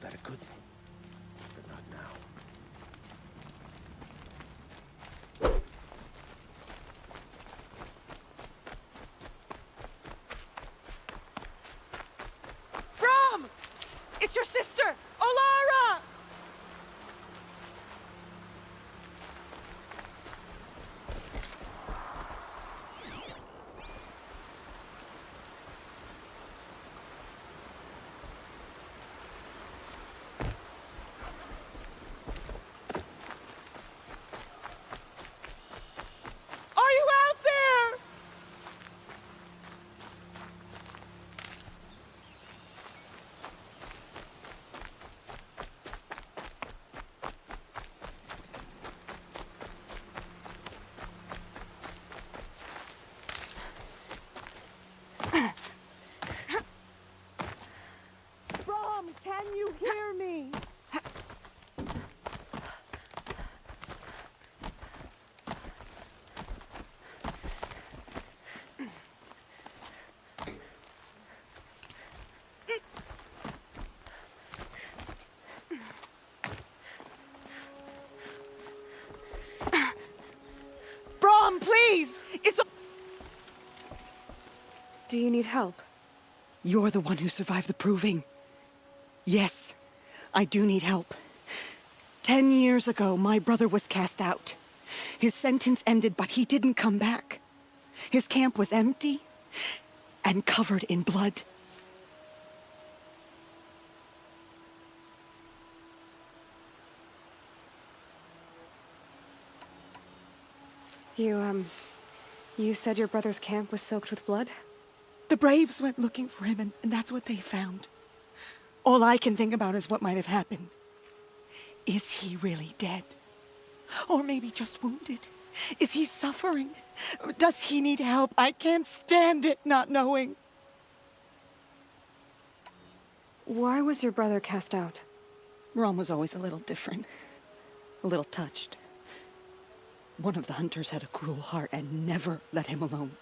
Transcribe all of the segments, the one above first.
that it could be. But not now. Brom! It's your sister, Olara! Are you out there? Brom, can you hear me? Brom, please! It's a... Do you need help? You're the one who survived the proving. Yes, I do need help. 10 years ago, my brother was cast out. His sentence ended, but he didn't come back. His camp was empty and covered in blood. You said your brother's camp was soaked with blood? The Braves went looking for him, and that's what they found. All I can think about is what might have happened. Is he really dead? Or maybe just wounded? Is he suffering? Does he need help? I can't stand it not knowing. Why was your brother cast out? Rom was always a little different. A little touched. One of the hunters had a cruel heart and never let him alone.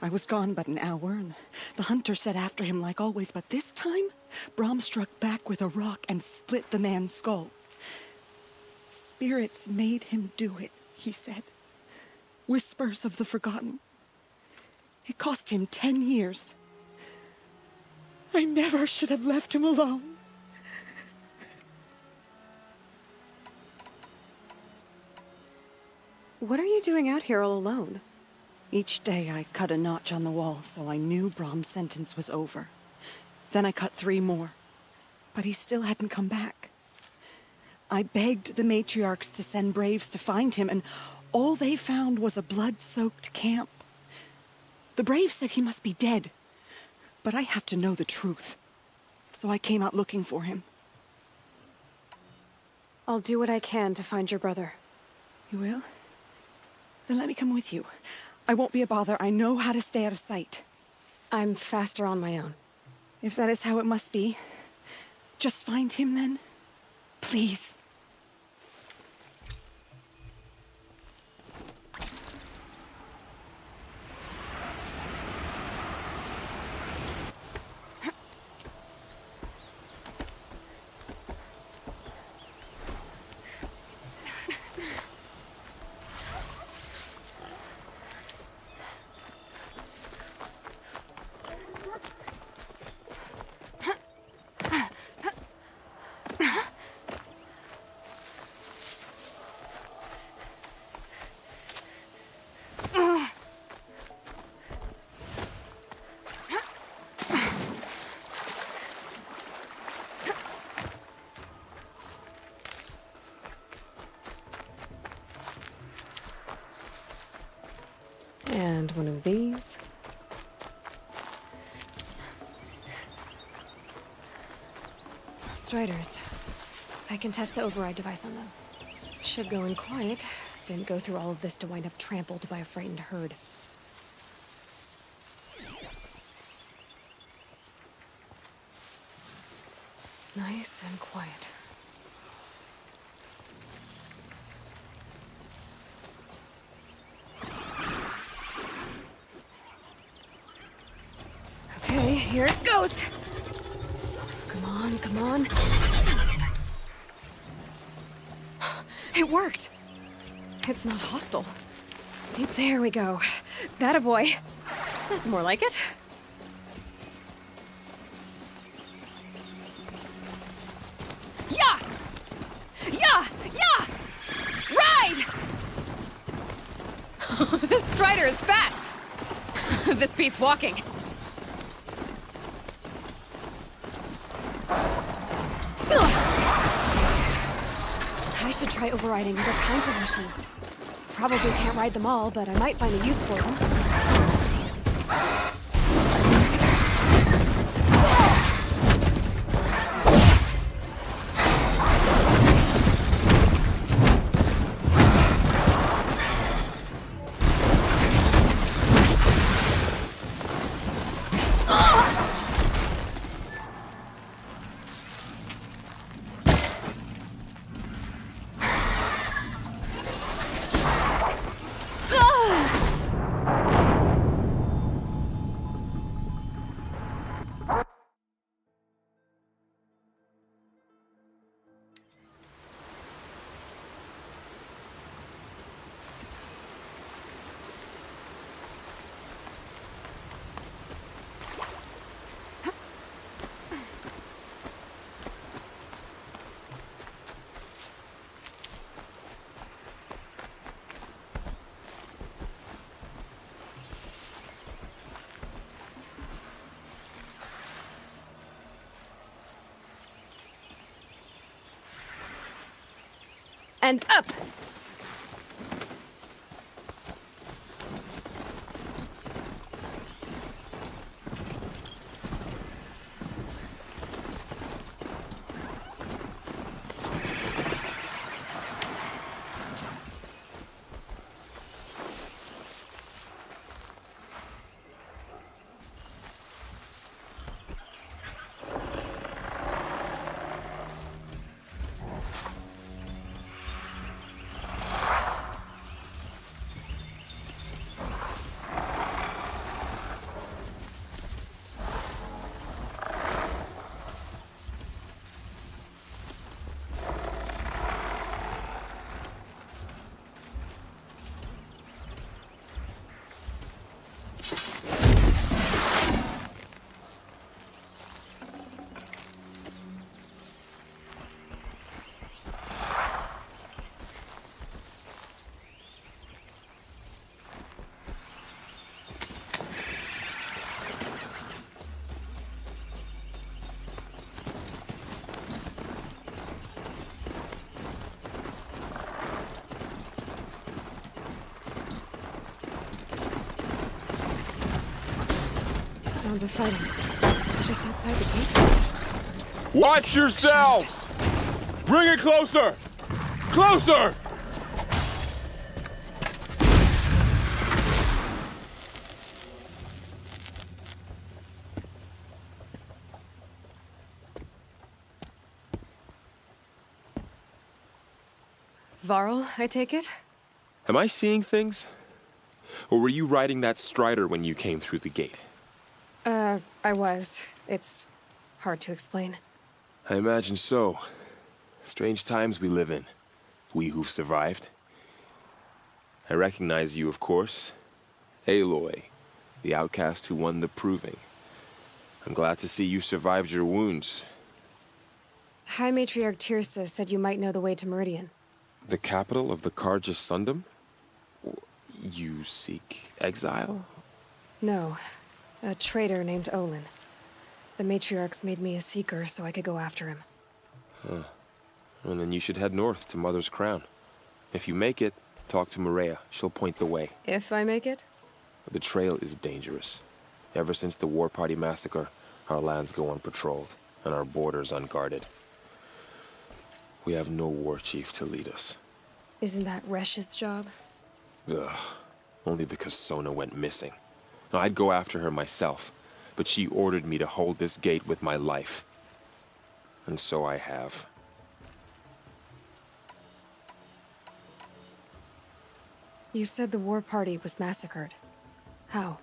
I was gone but an hour, and the hunter set after him like always, but this time, Brom struck back with a rock and split the man's skull. Spirits made him do it, he said. Whispers of the forgotten. It cost him 10 years. I never should have left him alone. What are you doing out here all alone? Each day I cut a notch on the wall, so I knew Brom's sentence was over. Then I cut 3 more, but he still hadn't come back. I begged the matriarchs to send braves to find him, and all they found was a blood-soaked camp. The braves said he must be dead, but I have to know the truth, so I came out looking for him. I'll do what I can to find your brother. You will? Then let me come with you. I won't be a bother. I know how to stay out of sight. I'm faster on my own. If that is how it must be, just find him then. Please. And one of these. Striders. I can test the override device on them. Should go in quiet. Didn't go through all of this to wind up trampled by a frightened herd. Nice and quiet. Okay, here it goes. Come on. come on. It worked! It's not hostile. See, there we go. That a boy. That's more like it. Yeah! Yeah! Yeah! Ride! This strider is fast! This beats walking. I should try overriding other kinds of machines. Probably can't ride them all, but I might find a use for them. And up! Sounds of fighting. Just outside the gates. Watch yourselves! Bring it closer! Closer! Varl, I take it? Am I seeing things? Or were you riding that strider when you came through the gate? I was. It's hard to explain. I imagine so. Strange times we live in. We who've survived. I recognize you, of course. Aloy, the outcast who won the proving. I'm glad to see you survived your wounds. High Matriarch Tirsa said you might know the way to Meridian. The capital of the Carja Sundom? You seek exile? No. A traitor named Olin. The Matriarchs made me a seeker so I could go after him. Huh. Well, then you should head north to Mother's Crown. If you make it, talk to Maria. She'll point the way. If I make it? The trail is dangerous. Ever since the War Party massacre, our lands go unpatrolled, and our borders unguarded. We have no war chief to lead us. Isn't that Resh's job? Ugh. Only because Sona went missing. Now, I'd go after her myself, but she ordered me to hold this gate with my life. And so I have. You said the War Party was massacred. How?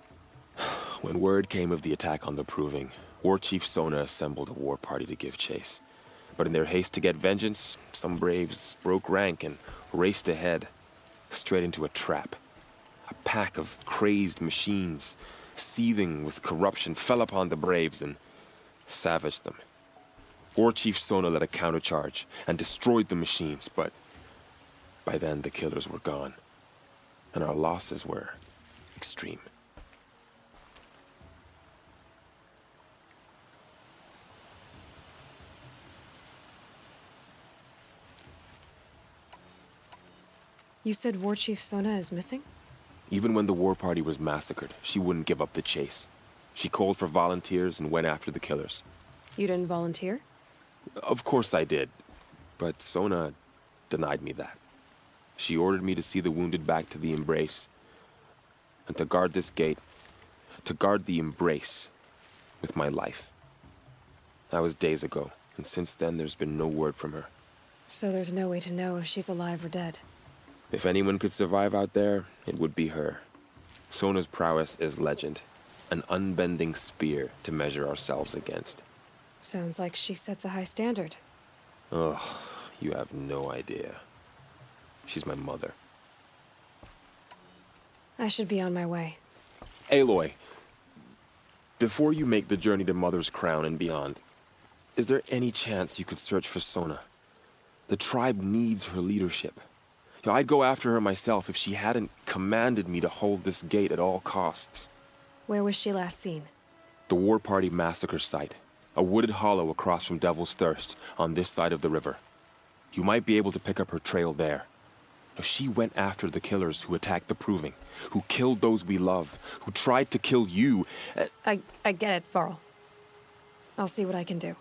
When word came of the attack on the Proving, War Chief Sona assembled a war party to give chase. But in their haste to get vengeance, some braves broke rank and raced ahead, straight into a trap. A pack of crazed machines, seething with corruption, fell upon the braves and savaged them. War Chief Sona led a countercharge and destroyed the machines, but by then the killers were gone, and our losses were extreme. You said War Chief Sona is missing? Even when the war party was massacred, she wouldn't give up the chase. She called for volunteers and went after the killers. You didn't volunteer? Of course I did, but Sona denied me that. She ordered me to see the wounded back to the embrace, and to guard this gate, to guard the embrace with my life. That was days ago, and since then there's been no word from her. So there's no way to know if she's alive or dead. If anyone could survive out there, it would be her. Sona's prowess is legend, an unbending spear to measure ourselves against. Sounds like she sets a high standard. Ugh, you have no idea. She's my mother. I should be on my way. Aloy, before you make the journey to Mother's Crown and beyond, is there any chance you could search for Sona? The tribe needs her leadership. I'd go after her myself if she hadn't commanded me to hold this gate at all costs. Where was she last seen? The war party massacre site. A wooded hollow across from Devil's Thirst, on this side of the river. You might be able to pick up her trail there. Now, she went after the killers who attacked the Proving, who killed those we love, who tried to kill you. I get it, Varl. I'll see what I can do.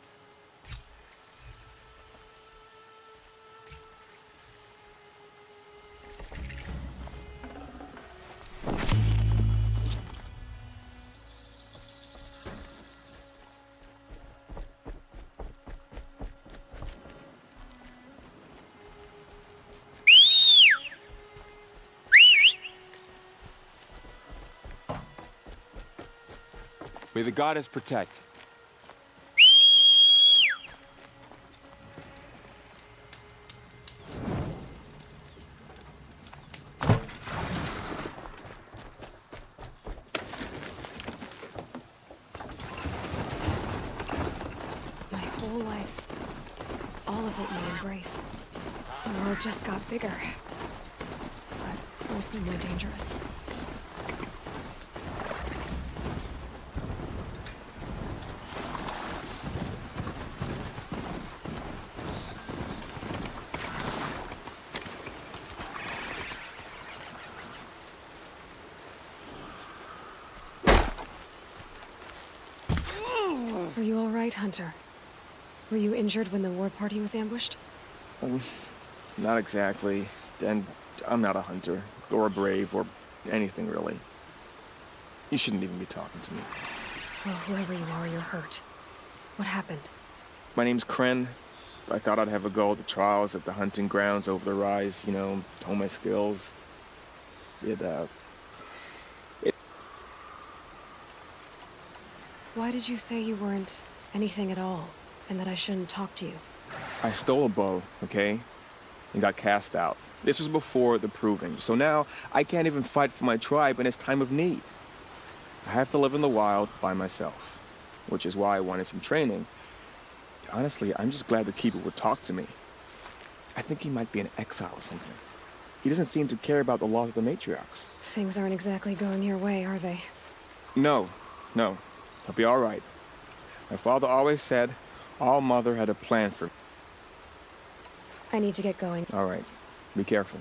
May the goddess protect. My whole life, all of it may embrace. The world just got bigger, but mostly more dangerous. Are you all right, Hunter? Were you injured when the war party was ambushed? Not exactly. And I'm not a hunter, or a brave, or anything really. You shouldn't even be talking to me. Well, whoever you are, you're hurt. What happened? My name's Kren. I thought I'd have a go at the trials at the hunting grounds over the rise, you know, hone my skills. Why did you say you weren't anything at all, and that I shouldn't talk to you? I stole a bow, okay? And got cast out. This was before the Proving, so now I can't even fight for my tribe in its time of need. I have to live in the wild by myself, which is why I wanted some training. Honestly, I'm just glad the Keeper would talk to me. I think he might be in exile or something. He doesn't seem to care about the laws of the matriarchs. Things aren't exactly going your way, are they? No. I'll be all right. My father always said, All Mother had a plan for me. I need to get going. All right. Be careful.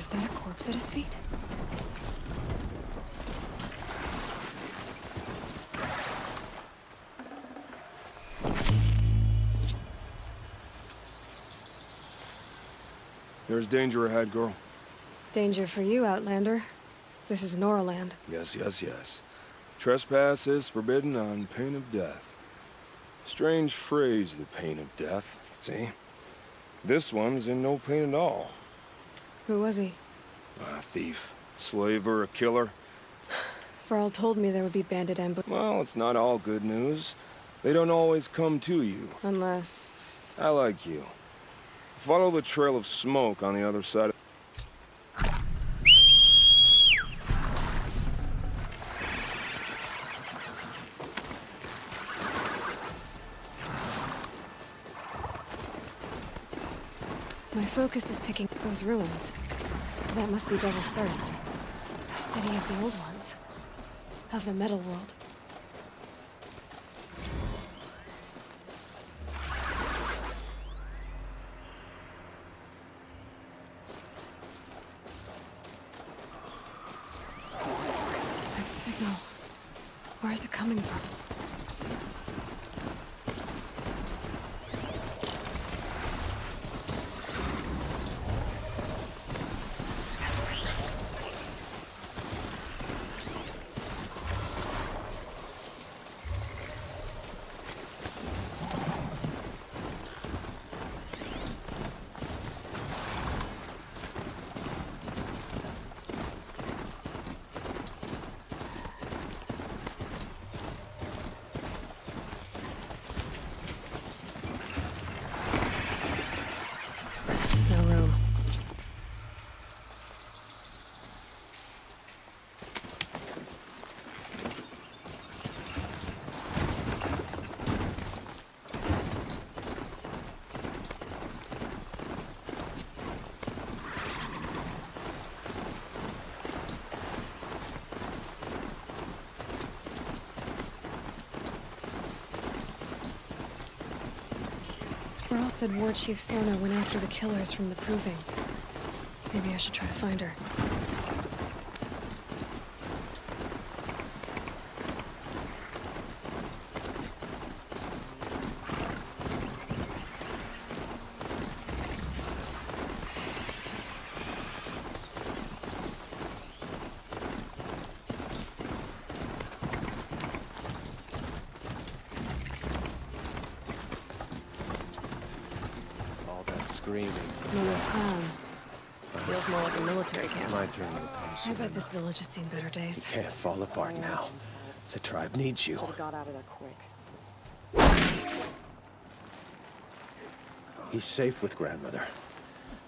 Is that a corpse at his feet? There's danger ahead, girl. Danger for you, Outlander. This is Noraland. Yes, yes, yes. Trespass is forbidden on pain of death. Strange phrase, the pain of death. See? This one's in no pain at all. Who was he? A thief, slaver, a killer. Varl told me there would be bandit ambush. Well, it's not all good news. They don't always come to you. Unless... I like you. Follow the trail of smoke on the other side. My focus is picking those ruins. That must be Devil's Thirst. A city of the old ones. Of the metal world. That signal. Where is it coming from? No room. Varl said War Chief Sona went after the killers from the Proving. Maybe I should try to find her. All that screaming. Nona's crown. Feels more like a military camp. My turn will come I soon. bet this village has seen better days. Can't fall apart now. The tribe needs you. Got out of there quick. He's safe with grandmother.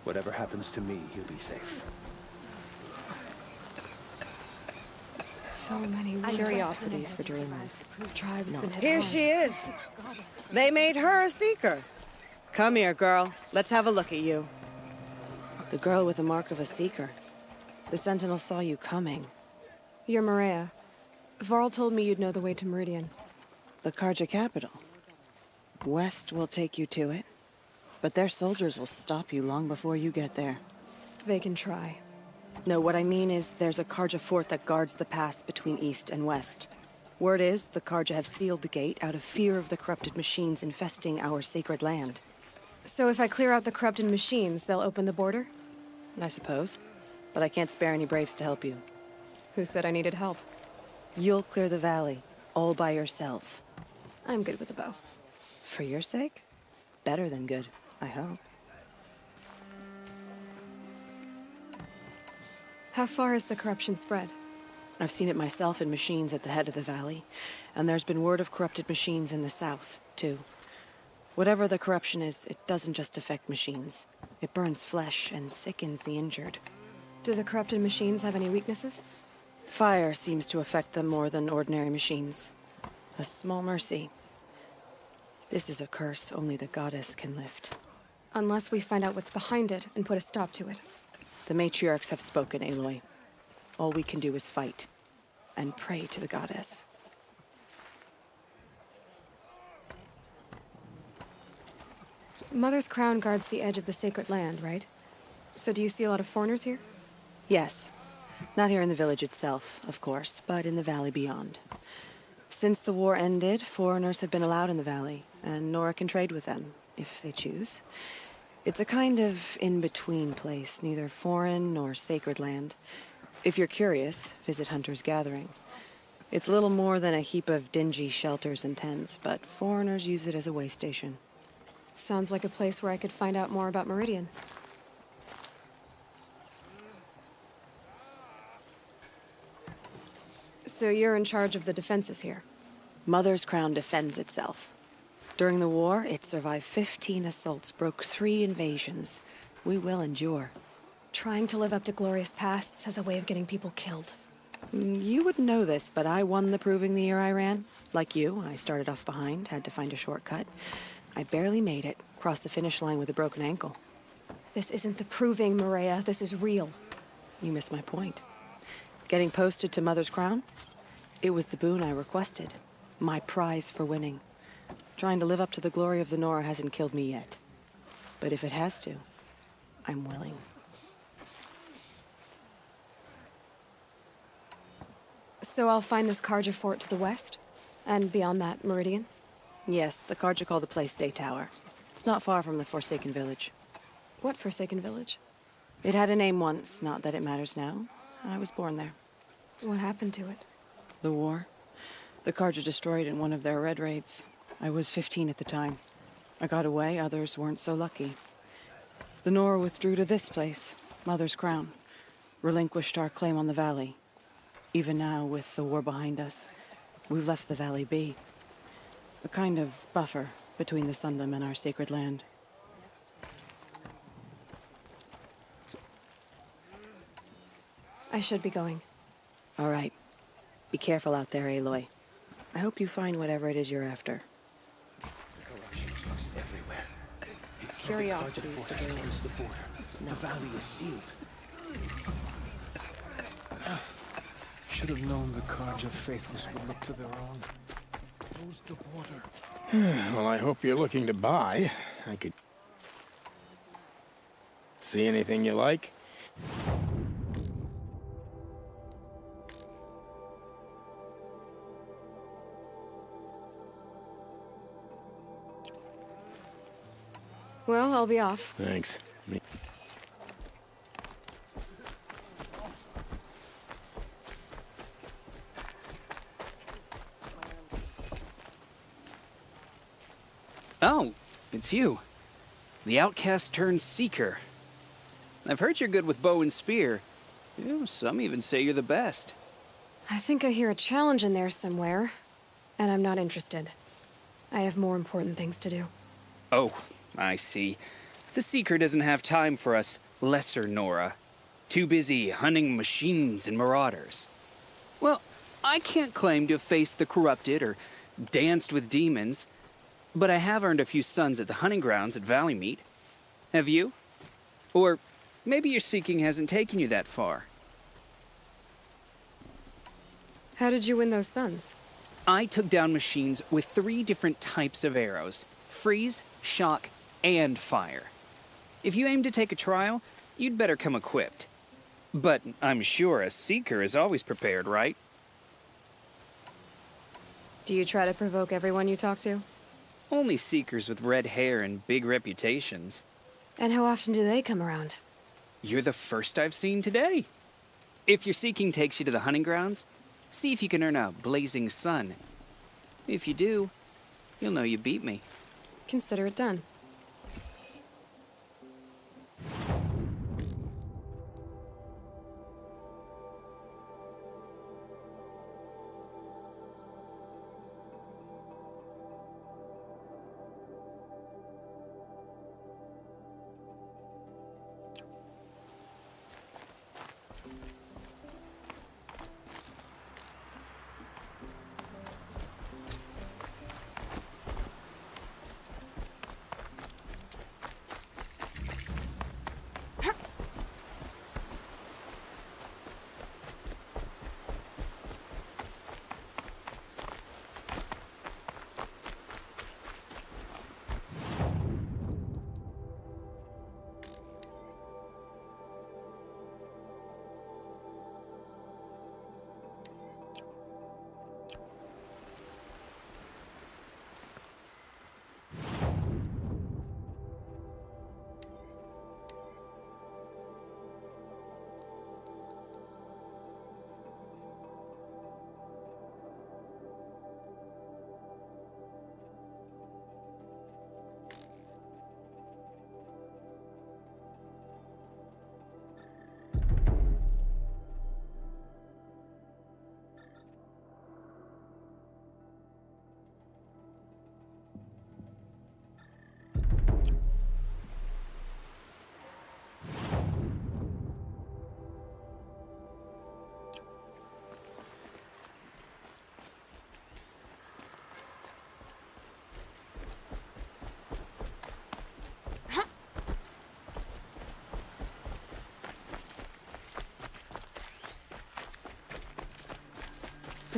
Whatever happens to me, he'll be safe. So many weird Curiosities for dreamers. The tribe's been hit Here hard. she is. They made her a seeker. Come here, girl. Let's have a look at you. The girl with the mark of a seeker. The Sentinel saw you coming. You're Maria. Varl told me you'd know the way to Meridian. The Karja capital. West will take you to it, but their soldiers will stop you long before you get there. They can try. No, what I mean is there's a Karja fort that guards the pass between east and west. Word is the Karja have sealed the gate out of fear of the corrupted machines infesting our sacred land. So if I clear out the corrupted machines, they'll open the border? I suppose. But I can't spare any braves to help you. Who said I needed help? You'll clear the valley, all by yourself. I'm good with a bow. For your sake? Better than good, I hope. How far has the corruption spread? I've seen it myself in machines at the head of the valley, and there's been word of corrupted machines in the south, too. Whatever the corruption is, it doesn't just affect machines. It burns flesh and sickens the injured. Do the corrupted machines have any weaknesses? Fire seems to affect them more than ordinary machines. A small mercy. This is a curse only the goddess can lift. Unless we find out what's behind it and put a stop to it. The matriarchs have spoken, Aloy. All we can do is fight, and pray to the goddess. Mother's crown guards the edge of the sacred land, right? So do you see a lot of foreigners here? Yes. Not here in the village itself, of course, but in the valley beyond. Since the war ended, foreigners have been allowed in the valley, and Nora can trade with them, if they choose. It's a kind of in-between place, neither foreign nor sacred land. If you're curious, visit Hunter's Gathering. It's little more than a heap of dingy shelters and tents, but foreigners use it as a way station. Sounds like a place where I could find out more about Meridian. So you're in charge of the defenses here? Mother's Crown defends itself. During the war, it survived 15 assaults, broke 3 invasions. We will endure. Trying to live up to glorious pasts has a way of getting people killed. You wouldn't know this, but I won the proving the year I ran. Like you, I started off behind, had to find a shortcut. I barely made it, crossed the finish line with a broken ankle. This isn't the proving, Maria. This is real. You missed my point. Getting posted to Mother's Crown? It was the boon I requested. My prize for winning. Trying to live up to the glory of the Nora hasn't killed me yet. But if it has to, I'm willing. So I'll find this Karja fort to the west? And beyond that, Meridian? Yes, the Karja call the place Day Tower. It's not far from the Forsaken Village. What Forsaken Village? It had a name once, not that it matters now. I was born there. What happened to it? The war. The Karja destroyed in one of their red raids. I was 15 at the time. I got away, others weren't so lucky. The Nora withdrew to this place, Mother's Crown. Relinquished our claim on the valley. Even now, with the war behind us, we've left the valley be. A kind of buffer between the Sundom and our sacred land. I should be going. All right. Be careful out there, Aloy. I hope you find whatever it is you're after. Everywhere. It's Curiosity is the close the border. The valley is sealed. Should have known the Karja faithless would look to their own. Close the border. Well, I hope you're looking to buy. I could... See anything you like? Well, I'll be off. Thanks. Oh, it's you. The outcast turned seeker. I've heard you're good with bow and spear. Some even say you're the best. I think I hear a challenge in there somewhere, and I'm not interested. I have more important things to do. Oh, I see. The seeker doesn't have time for us lesser Nora. Too busy hunting machines and marauders. Well, I can't claim to have faced the corrupted or danced with demons, but I have earned a few sons at the hunting grounds at Valley Meet. Have you? Or maybe your seeking hasn't taken you that far. How did you win those sons? I took down machines with 3 different types of arrows: freeze, shock, and fire. If you aim to take a trial, you'd better come equipped. But I'm sure a seeker is always prepared, right? Do you try to provoke everyone you talk to? Only seekers with red hair and big reputations. And how often do they come around? You're the first I've seen today. If your seeking takes you to the hunting grounds, see if you can earn a blazing sun. If you do, you'll know you beat me. Consider it done.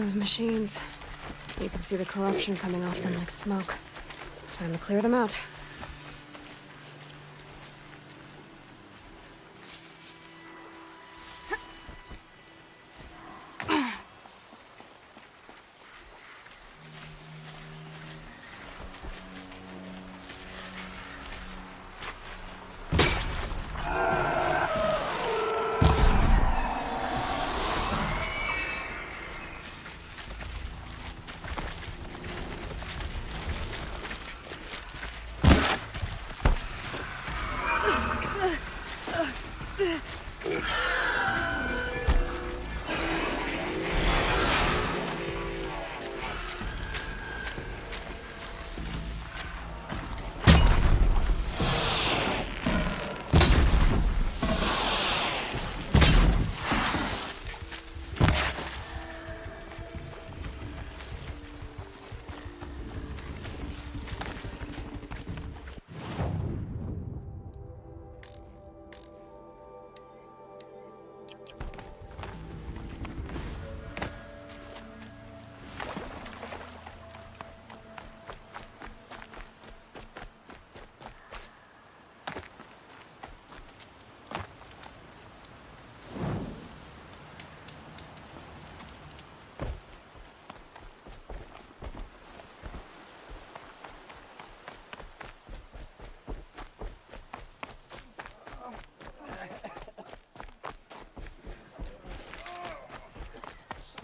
Those machines. You can see the corruption coming off them like smoke. Time to clear them out.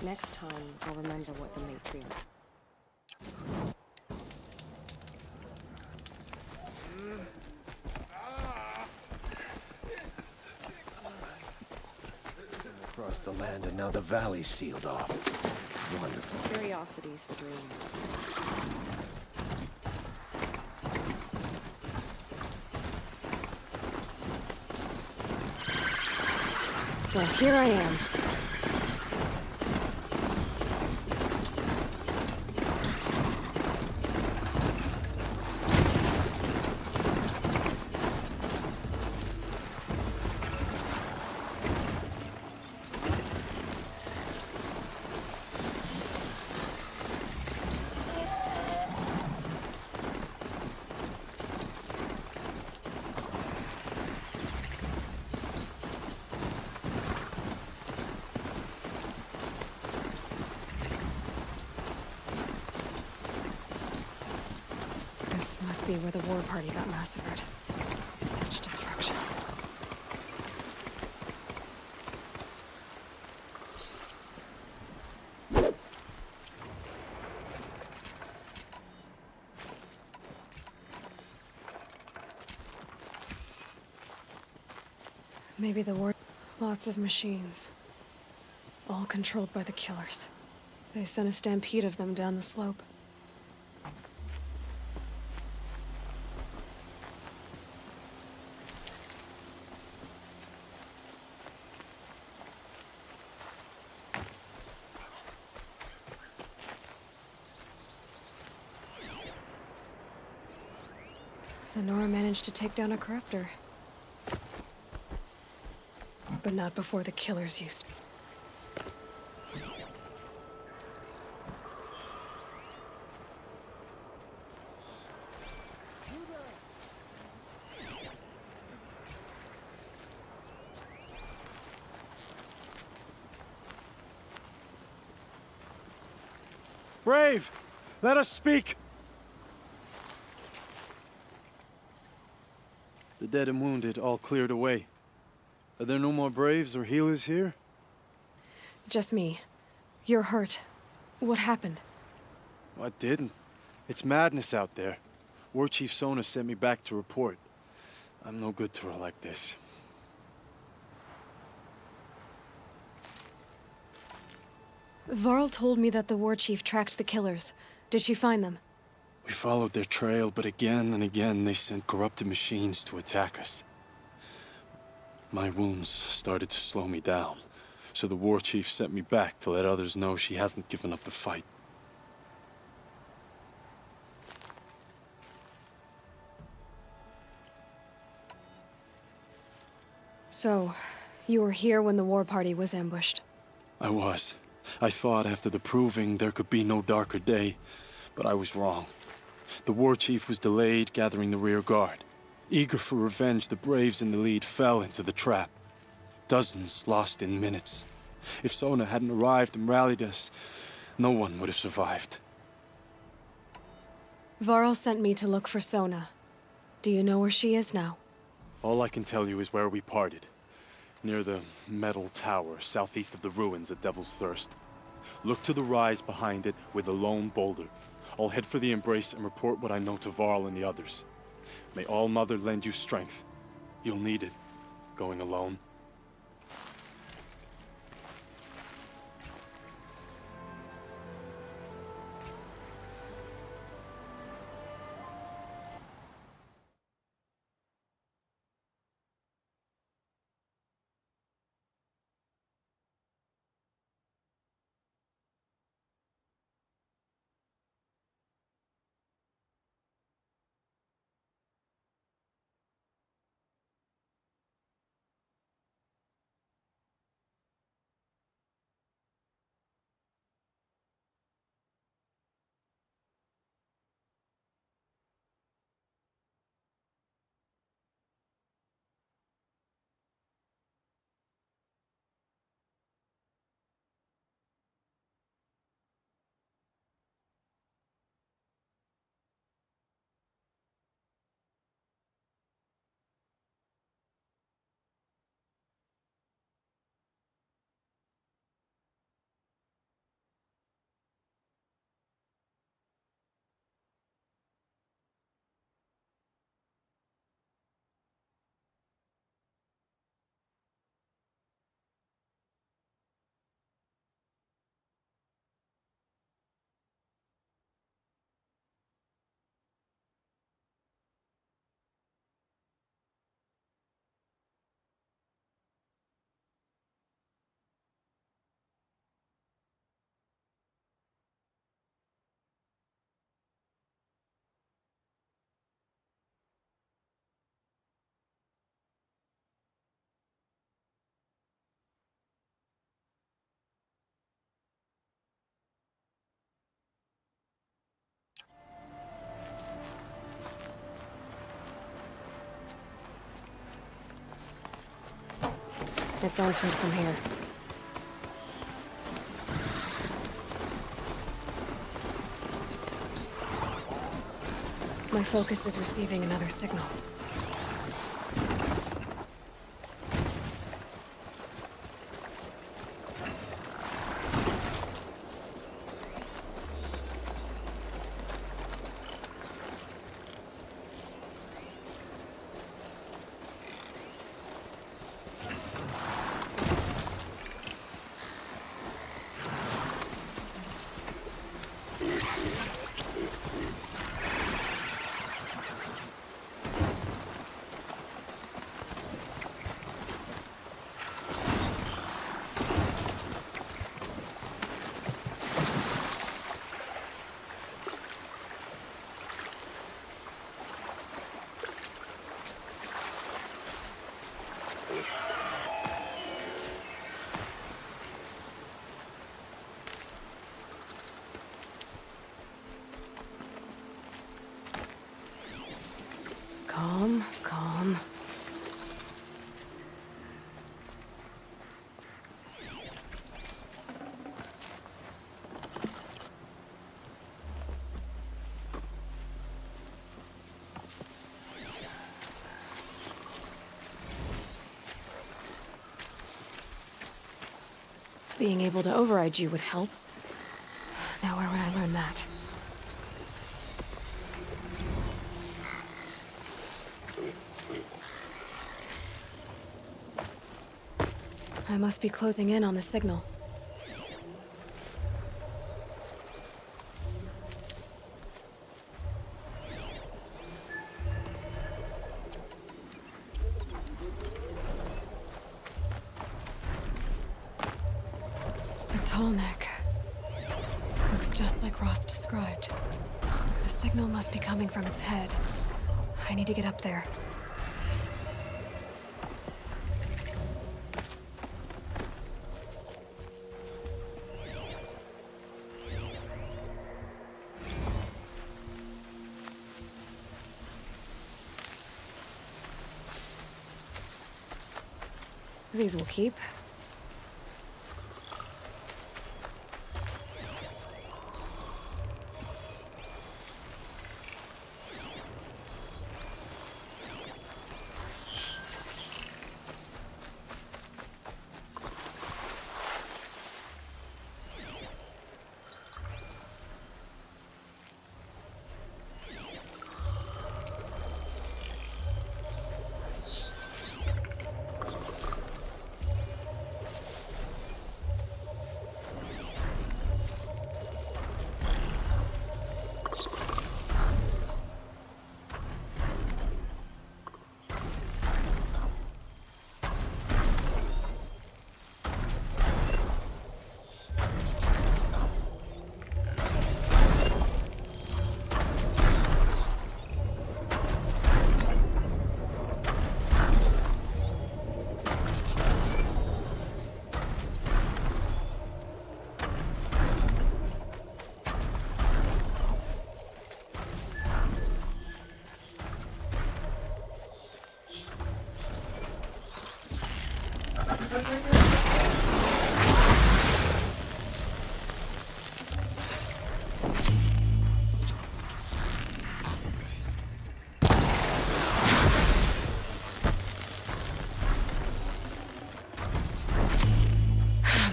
Next time, I'll remember what the matriarch... Across the land and now the valley's sealed off. Wonderful. Curiosities for dreams. Well, here I am. This must be where the war party got massacred. Such destruction. Maybe the war... Lots of machines. All controlled by the killers. They sent a stampede of them down the slope. The Nora managed to take down a corruptor. But not before the killers used. Brave! Let us speak! The dead and wounded all cleared away. Are there no more Braves or healers here? Just me. You're hurt. What happened? I didn't. It's madness out there. War Chief Sona sent me back to report. I'm no good to her like this. Varl told me that the war chief tracked the killers. Did she find them? We followed their trail, but again and again they sent corrupted machines to attack us. My wounds started to slow me down, so the war chief sent me back to let others know she hasn't given up the fight. So, you were here when the war party was ambushed? I was. I thought after the proving there could be no darker day, but I was wrong. The war chief was delayed gathering the rear guard. Eager for revenge, the braves in the lead fell into the trap. Dozens lost in minutes. If Sona hadn't arrived and rallied us, no one would have survived. Varl sent me to look for Sona. Do you know where she is now? All I can tell you is where we parted. Near the metal tower, southeast of the ruins at Devil's Thirst. Look to the rise behind it with a lone boulder. I'll head for the embrace and report what I know to Varl and the others. May All Mother lend you strength. You'll need it, going alone. It's on foot from here. My focus is receiving another signal. Calm, calm. Being able to override you would help. Now where would I learn that? I must be closing in on the signal. A tall neck. Looks just like Ross described. The signal must be coming from its head. I need to get up there. These will keep.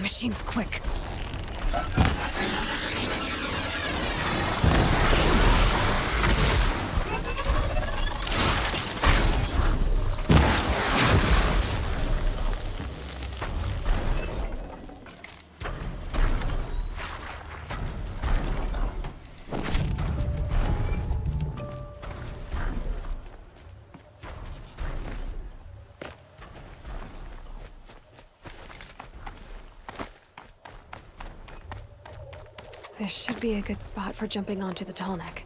Machine's quick. This should be a good spot for jumping onto the tall neck.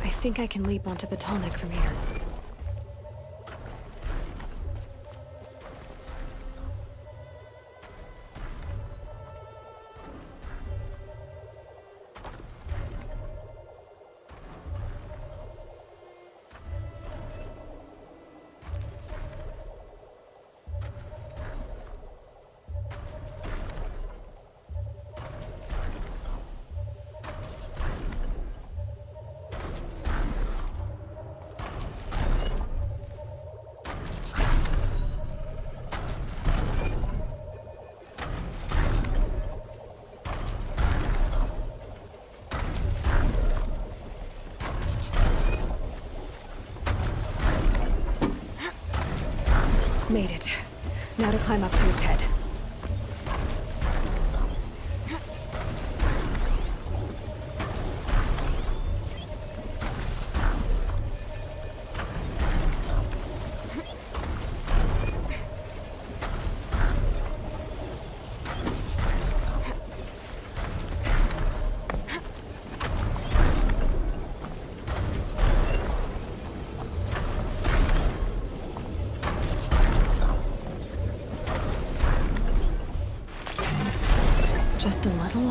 I think I can leap onto the tall neck from here. Made it. Now to climb up to its head.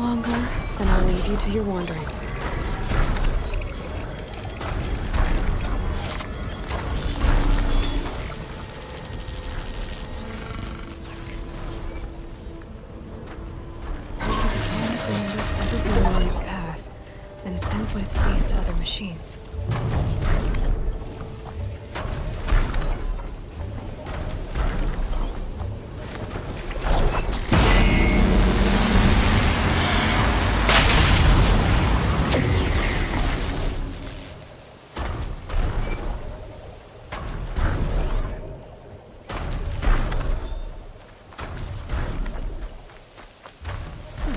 longer, then I'll leave you to your wandering. This is a tone that remembers everything along its path, and sends what it sees to other machines.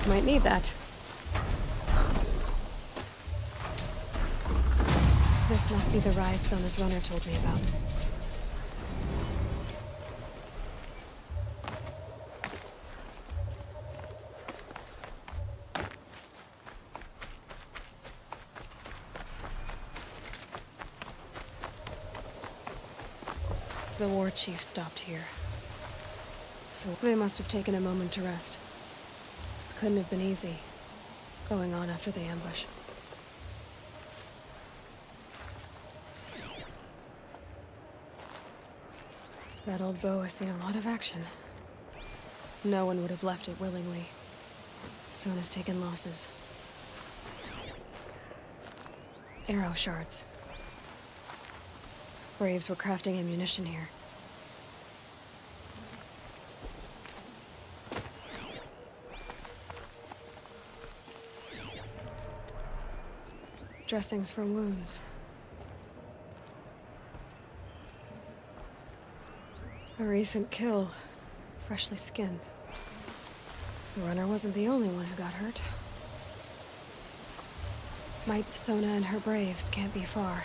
Might need that. This must be the rise Sona's runner told me about. The war chief stopped here. So they must have taken a moment to rest. Couldn't have been easy, going on after the ambush. That old bow has seen a lot of action. No one would have left it willingly. Sona's taken losses. Arrow shards. Braves were crafting ammunition here. Dressings for wounds. A recent kill, freshly skinned. The runner wasn't the only one who got hurt. Might Sona and her braves can't be far.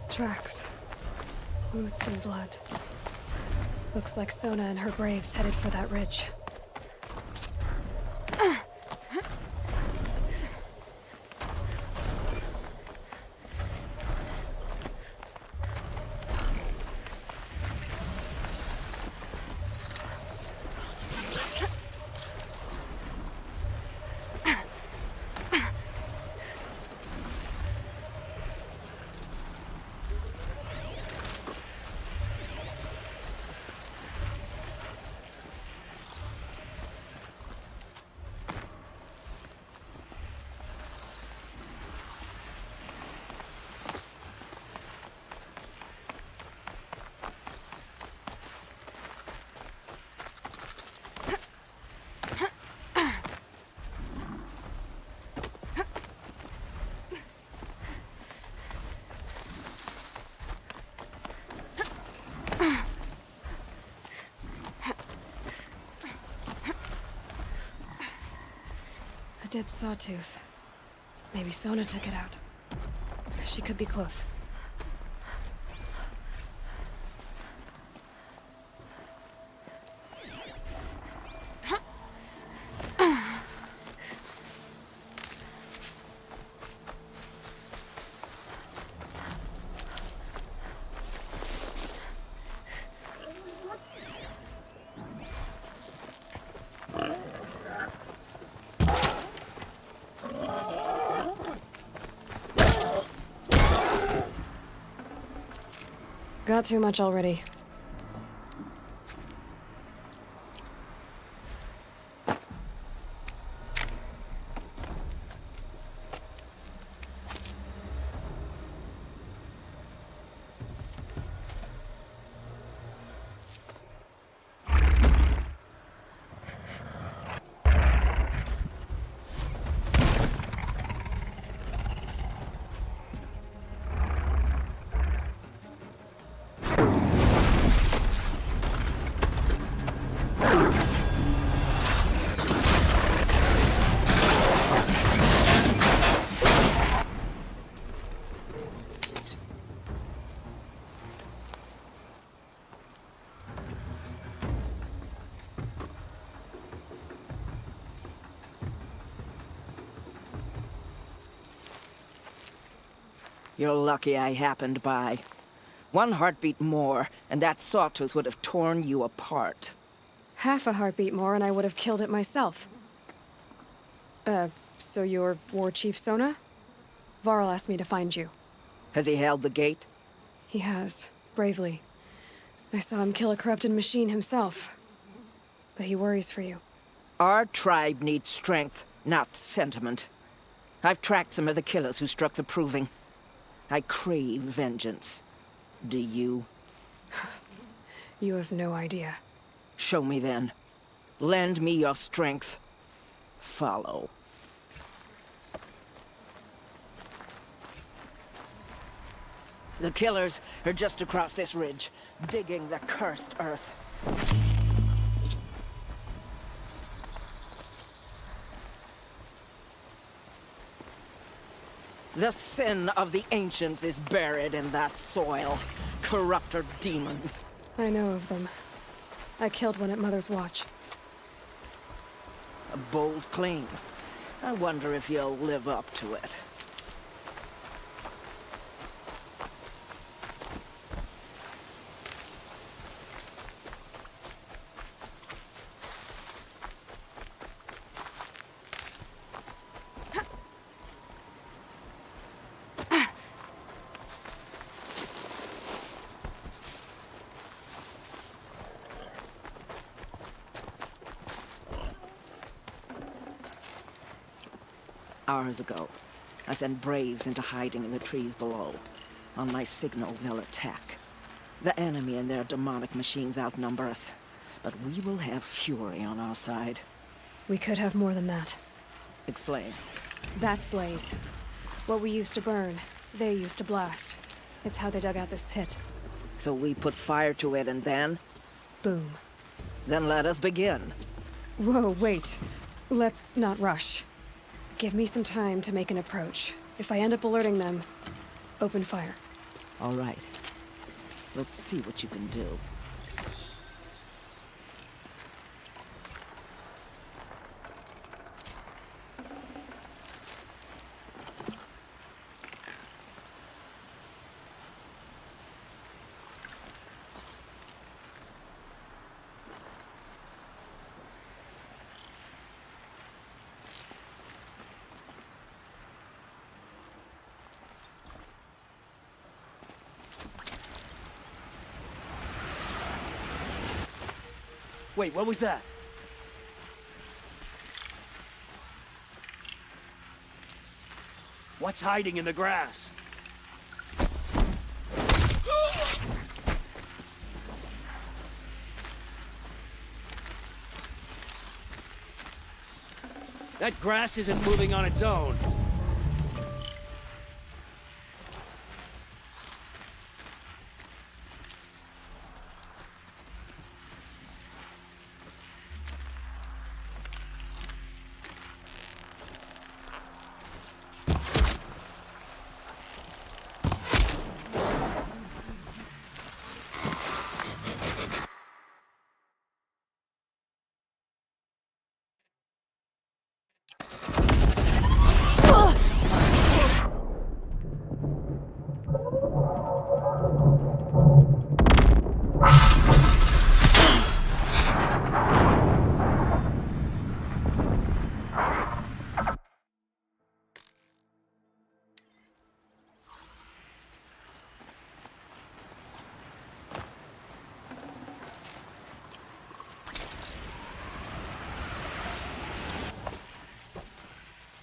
Tracks. Boots and blood. Looks like Sona and her braves headed for that ridge. Dead sawtooth. Maybe Sona took it out. She could be close. Got too much already. You're lucky I happened by. One heartbeat more, and that sawtooth would have torn you apart. Half a heartbeat more and I would have killed it myself. So you're War Chief Sona? Varl asked me to find you. Has he held the gate? He has, bravely. I saw him kill a corrupted machine himself. But he worries for you. Our tribe needs strength, not sentiment. I've tracked some of the killers who struck the Proving. I crave vengeance. Do you? You have no idea. Show me then. Lend me your strength. Follow. The killers are just across this ridge, digging the cursed earth. The sin of the ancients is buried in that soil. Corrupter demons. I know of them. I killed one at Mother's Watch. A bold claim. I wonder if you'll live up to it. Hours ago, I sent Braves into hiding in the trees below. On my signal, they'll attack. The enemy and their demonic machines outnumber us, but we will have fury on our side. We could have more than that. Explain. That's Blaze. What we used to burn, they used to blast. It's how they dug out this pit. So we put fire to it and then? Boom. Then let us begin. Whoa, wait. Let's not rush. Give me some time to make an approach. If I end up alerting them, open fire. All right. Let's see what you can do. Wait, what was that? What's hiding in the grass? That grass isn't moving on its own.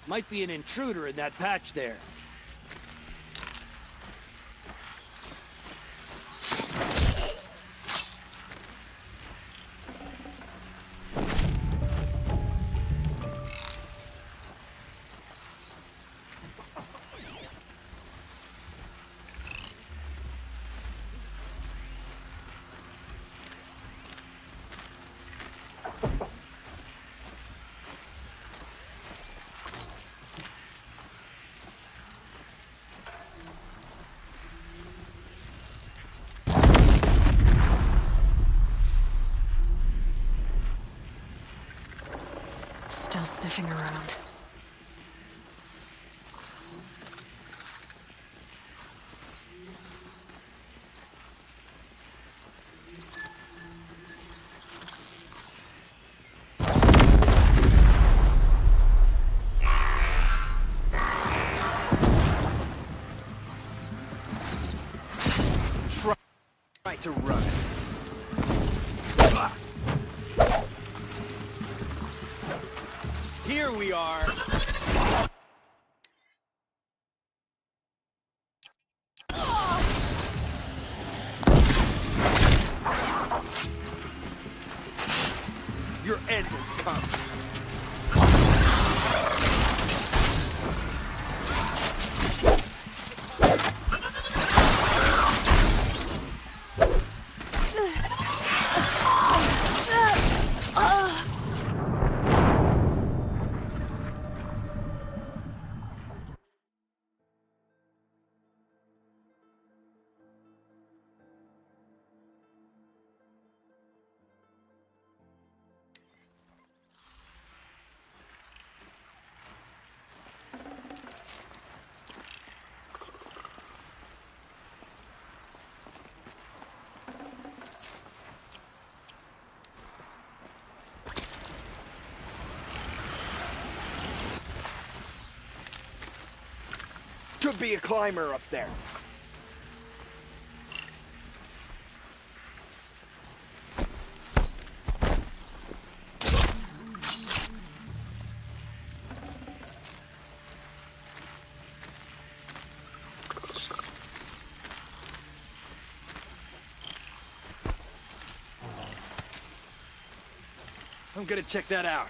Might be an intruder in that patch there. Still sniffing around. to run. Here we are. Your end has come. Could be a climber up there. I'm gonna check that out.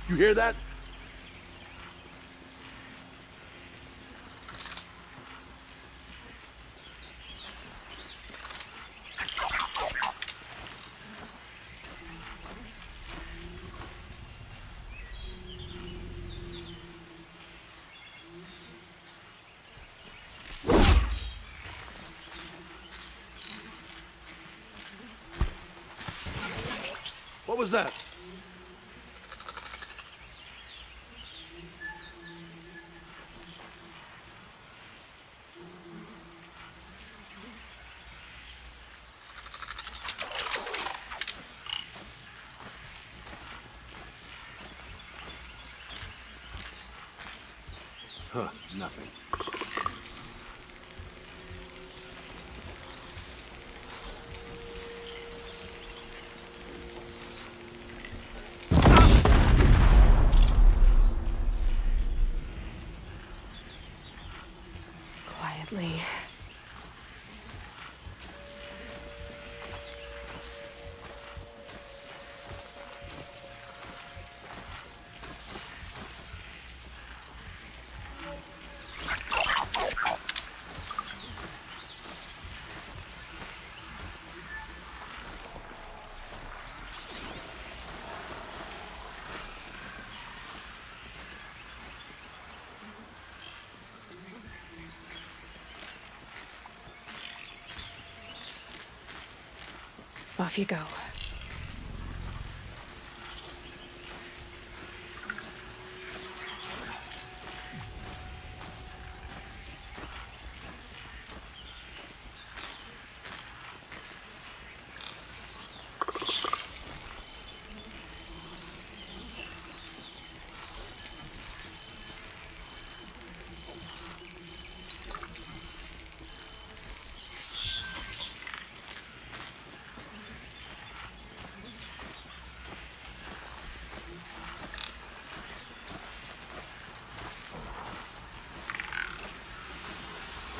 You hear that? What was that? Huh, nothing. Quietly. Off you go.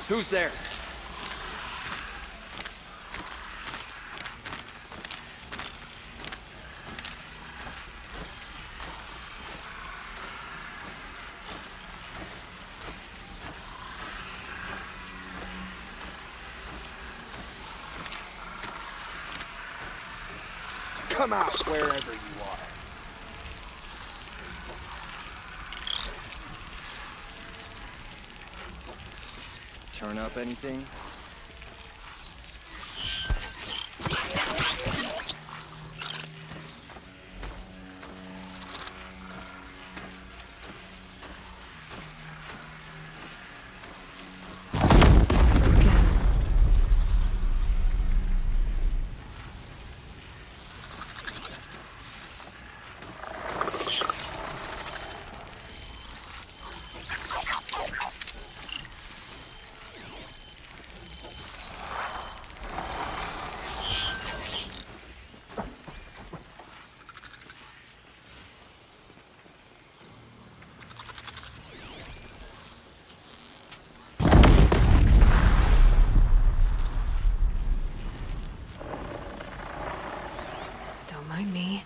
Who's there? Come out wherever you are. Turn up anything? Don't mind me.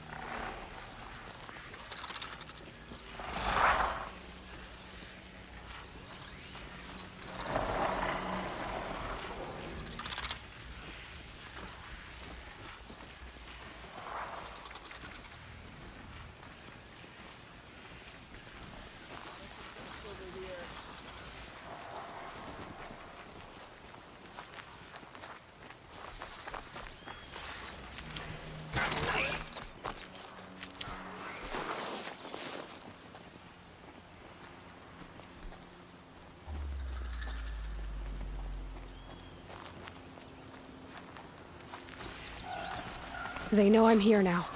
They know I'm here now.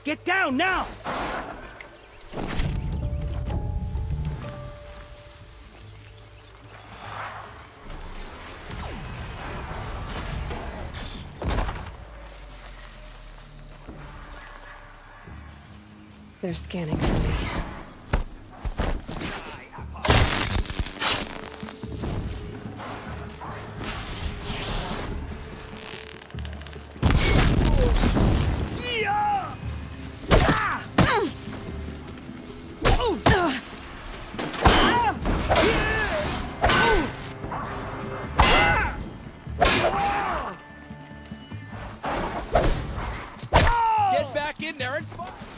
Get down now! They're scanning for me. Get back in there and fight!